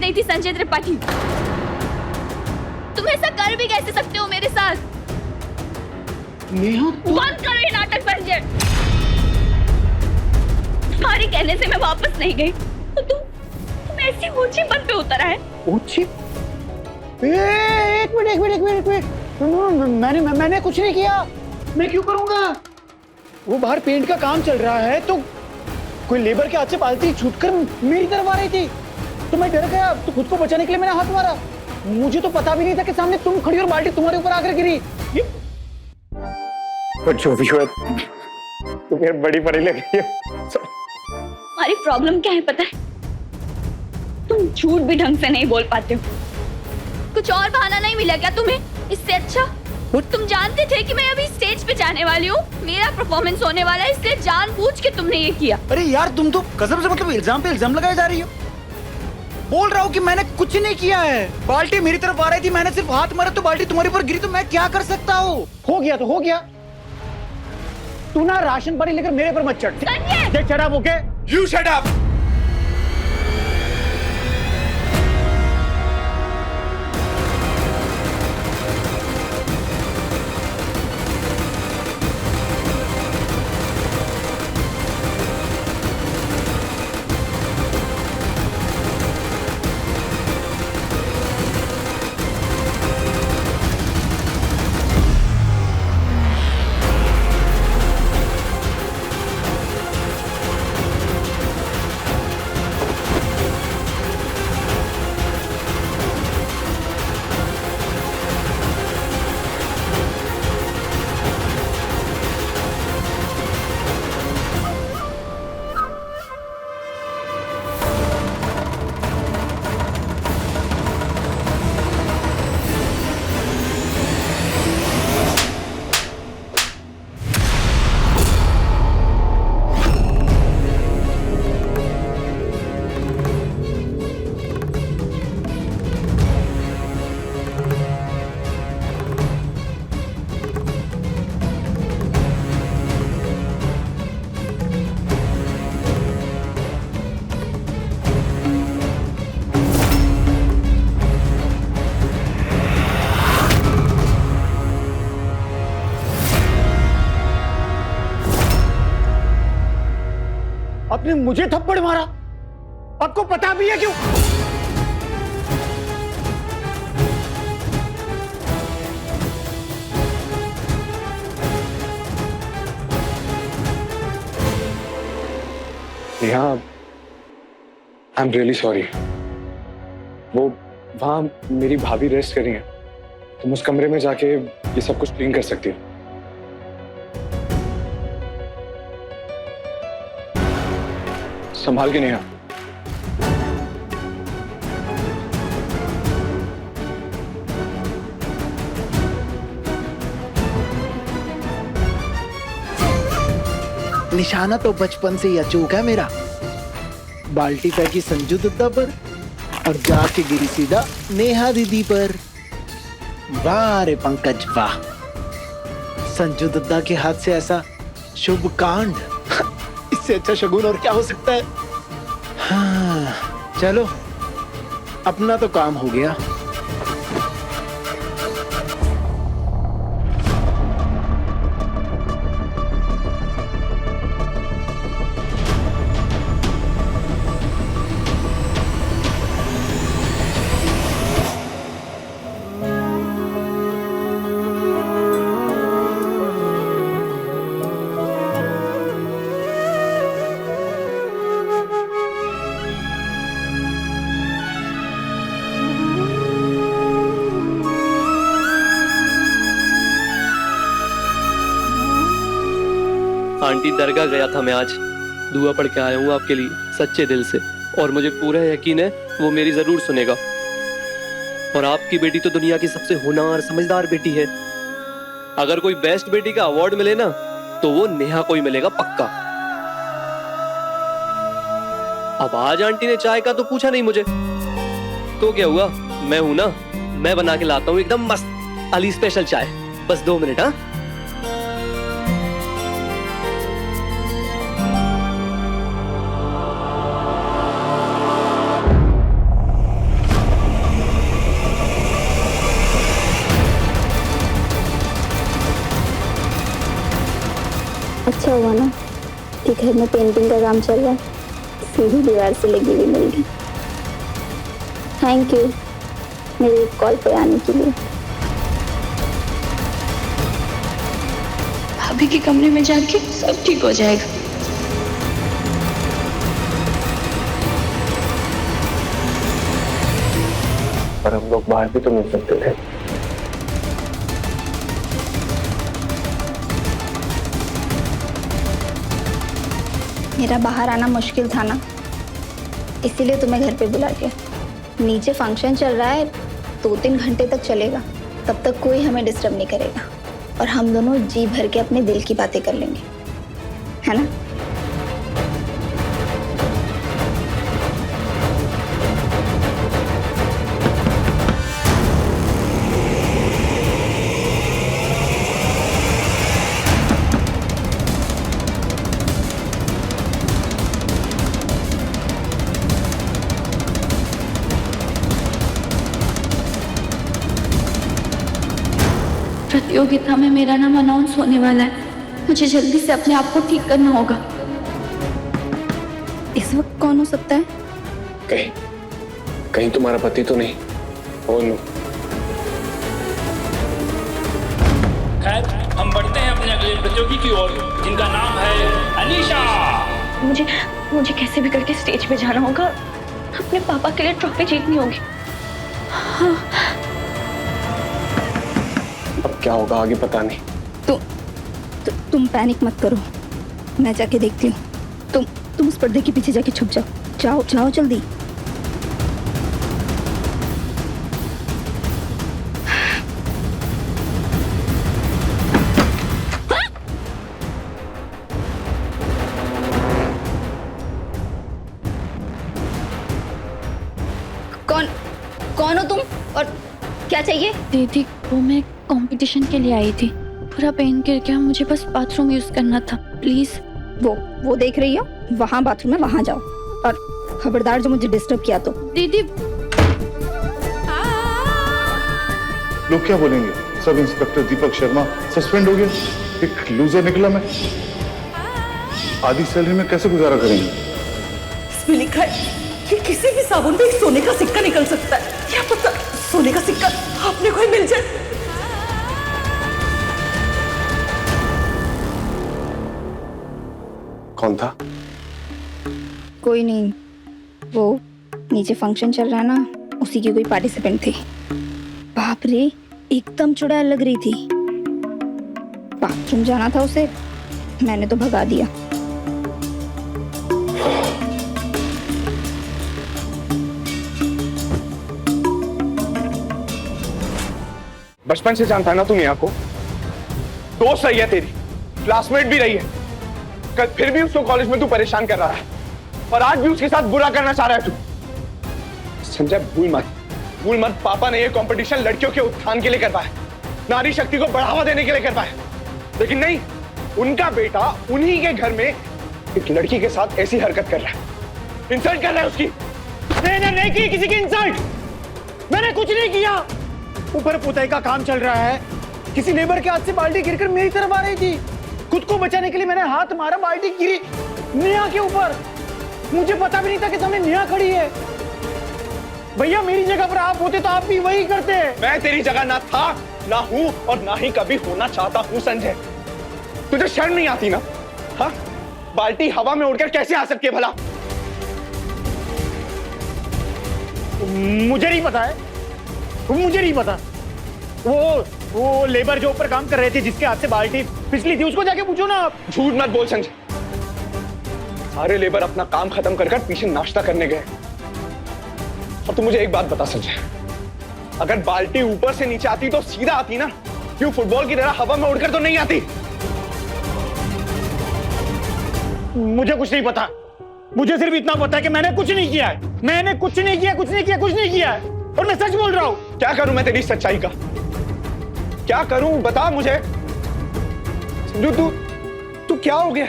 नहीं थी संजय त्रिपाठी। तुम ऐसा कर भी कैसे सकते हो मेरे साथ? नेहा बंद करो ये नाटक संजय। तुम्हारे कहने से मैं वापस नहीं गई तो तुम ऐसी ऊंची पद पे उतर आए। ऊंची? एक मिनट। मैंने कुछ नहीं किया। मैं क्यों करूंगा? वो बाहर पेंट का काम चल रहा है तो कोई लेबर के हाथ से बाल्टी छूटकर मेरी तरफ आ रही थी तो मैं डर गया, तो खुद को बचाने के लिए मैंने हाथ मारा। मुझे तो पता भी नहीं था कि सामने तुम खड़ी और बाल्टी तुम्हारे ऊपर आकर गिरी। पर जो भी हो, तुम यार बड़ी पढ़ी लिखी हो। हमारी प्रॉब्लम क्या है पता है? तुम झूठ भी ढंग से नहीं बोल पाते हो। कुछ और बहाना नहीं मिला क्या तुम्हें इससे अच्छा? तुम जानते थे कि मैं अभी स्टेज पे जाने वाली हूँ, मेरा परफॉर्मेंस होने वाला है, इसलिए जानबूझ के तुमने ये किया। अरे यार तुम तो कसम से मतलब इल्जाम पे इल्जाम लगाए जा रही हो। बोल रहा हूँ कि मैंने कुछ नहीं किया है। बाल्टी मेरी तरफ आ रही थी, मैंने सिर्फ हाथ मारा तो बाल्टी तुम्हारे ऊपर गिरी, तो मैं क्या कर सकता हूँ? हो गया तो हो गया। तू ना राशन पानी लेकर मेरे पर मत चढ़। Sanjay! Shut up, okay? You shut up! आपने मुझे थप्पड़ मारा, आपको पता भी है क्यों? Neha, I am really sorry. वो वहां मेरी भाभी रेस्ट कर रही है, तुम उस कमरे में जाके ये सब कुछ क्लीन कर सकती हो। संभाल के नेहा। निशाना तो बचपन से ही अचूक है मेरा। बाल्टी फेंकी संजू दत्ता पर और जाके गिरी सीधा नेहा दीदी पर। वाह रे पंकज वाह, संजू दत्ता के हाथ से ऐसा शुभ कांड, इससे अच्छा शगुन और क्या हो सकता है? हाँ चलो, अपना तो काम हो गया। आंटी दरगाह गया था मैं आज, दुआ पढ़ के आया हूँ आपके लिए सच्चे दिल से, और मुझे पूरा यकीन है वो मेरी जरूर सुनेगा। और आपकी बेटी तो दुनिया की सबसे होनहार समझदार बेटी है। अगर कोई बेस्ट बेटी का अवार्ड मिले ना तो वो नेहा को ही मिलेगा पक्का। अब आज आंटी ने चाय का तो पूछा नहीं मुझे, तो क्या हुआ, मैं हूं ना, मैं बना के लाता हूँ एकदम मस्त अली स्पेशल चाय। बस 2 मिनट। हाँ घर में पेंटिंग का काम चल रहा है, सीधी दीवार से लगी हुई मिल गई। थैंक यू मेरे कॉल पे आने के लिए। भाभी के कमरे में जाके सब ठीक हो जाएगा। पर हम लोग बाहर भी तो मिल सकते थे। मेरा बाहर आना मुश्किल था ना, इसीलिए तुम्हें घर पे बुला के। नीचे फंक्शन चल रहा है, 2-3 घंटे तक चलेगा, तब तक कोई हमें डिस्टर्ब नहीं करेगा और हम दोनों जी भर के अपने दिल की बातें कर लेंगे, है ना? प्रतियोगिता में मेरा नाम अनाउंस होने वाला है, मुझे जल्दी से अपने आप को ठीक करना होगा। इस वक्त कौन हो सकता है? कहीं कहीं तुम्हारा पति तो नहीं? Oh no. खैर, हम बढ़ते हैं अपने अगले प्रतियोगी की ओर, जिनका नाम है अनीशा। मुझे कैसे भी करके स्टेज पे जाना होगा, अपने पापा के लिए ट्रॉफी जीतनी होगी। अब क्या होगा आगे पता नहीं। तुम पैनिक मत करो, मैं जाके देखती हूँ। तुम उस पर्दे के पीछे जाके छुप जाओ। जाओ जल्दी। कौन हो तुम और क्या चाहिए? दीदी, वो मैं कंपटीशन के लिए आई थी, पूरा पेन गिर गया, मुझे बस बाथरूम यूज करना था, प्लीज। वो देख रही हो, वहाँ बाथरूम है, वहाँ जाओ और खबरदार जो मुझे डिस्टर्ब किया तो। दीदी। लोग क्या बोलेंगे? Sub inspector Deepak Sharma suspend हो गया, एक लूजर निकला मैं। आधी सैलरी में कैसे गुजारा करेंगे? इसमें लिखा है कि किसी भी साबुन पे एक सोने का सिक्का निकल सकता है। क्या पता सोने का सिक्का आपने कोई मिल जाए। कौन था? कोई नहीं, वो नीचे फंक्शन चल रहा है ना, उसी की कोई पार्टिसिपेंट थी। बाप रे, एकदम चुड़ैल लग रही थी। बाथरूम जाना था उसे, मैंने तो भगा दिया। बचपन से जानता है ना तू नेहा को, दोस्त रही है तेरी, क्लासमेट भी रही है। कल फिर भी उसको कॉलेज में तू परेशान कर रहा है और आज भी उसके साथ बुरा करना चाह रहा है तू। संजय, भूल मत, पापा ने ये कंपटीशन लड़कियों के उत्थान के लिए करवाया, नारी शक्ति को बढ़ावा देने के लिए करवाया, लेकिन नहीं, उनका बेटा उन्हीं के घर में एक लड़की के साथ ऐसी हरकत कर रहा है, इंसल्ट कर रहा है उसकी। मैंने नहीं की किसी की इंसल्ट, मैंने कुछ नहीं किया। ऊपर पुताई का काम चल रहा है, किसी लेबर के हाथ से बाल्टी गिरकर मेरी तरफ आ रही थी, खुद को बचाने के लिए मैंने हाथ मारा, बाल्टी गिरी नेहा के ऊपर। मुझे पता भी नहीं था कि सामने नेहा खड़ी है। भैया, मेरी जगह पर आप होते तो आप भी वही करते। मैं तेरी जगह ना था, ना हूं और ना ही कभी होना चाहता हूं। संजय, तुझे शर्म नहीं आती ना? हाँ, बाल्टी हवा में उड़कर कैसे आ सकती है भला? मुझे नहीं पता है, मुझे नहीं पता। वो लेबर जो ऊपर काम कर रहे थे, जिसके हाथ से बाल्टी फिसली थी, उसको जाके पूछो ना आप। झूठ मत बोल संजय, सारे लेबर अपना काम खत्म कर पीछे नाश्ता करने गए। अब तू मुझे एक बात बता संजय, अगर बाल्टी ऊपर से नीचे आती तो सीधा आती ना, क्यों फुटबॉल की तरह हवा में उड़कर तो नहीं आती? मुझे कुछ नहीं पता, मुझे सिर्फ इतना पता है कि मैंने कुछ नहीं किया है। मैंने कुछ नहीं किया है और मैं सच बोल रहा हूं। क्या करूं मैं तेरी सच्चाई का? क्या करूं, बता मुझे। संजू, तू क्या हो गया?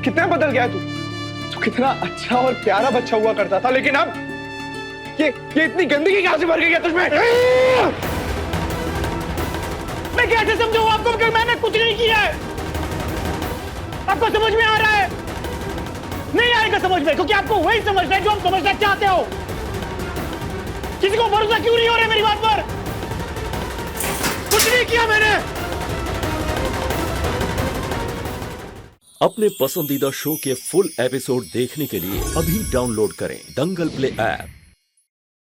कितना बदल गया तू कितना अच्छा और प्यारा बच्चा हुआ करता था, लेकिन अब ये इतनी गंदगी कहां से भर गई है तुझमें? मैं कैसे समझाऊं आपको कि मैंने कुछ नहीं किया है? आपको समझ में आ रहा है? समझ में, क्योंकि आपको वही समझना है जो हम समझना चाहते हो। किसी को भरोसा क्यों नहीं हो रहा मेरी बात पर? कुछ नहीं किया मैंने। अपने पसंदीदा शो के फुल एपिसोड देखने के लिए अभी डाउनलोड करें दंगल प्ले ऐप।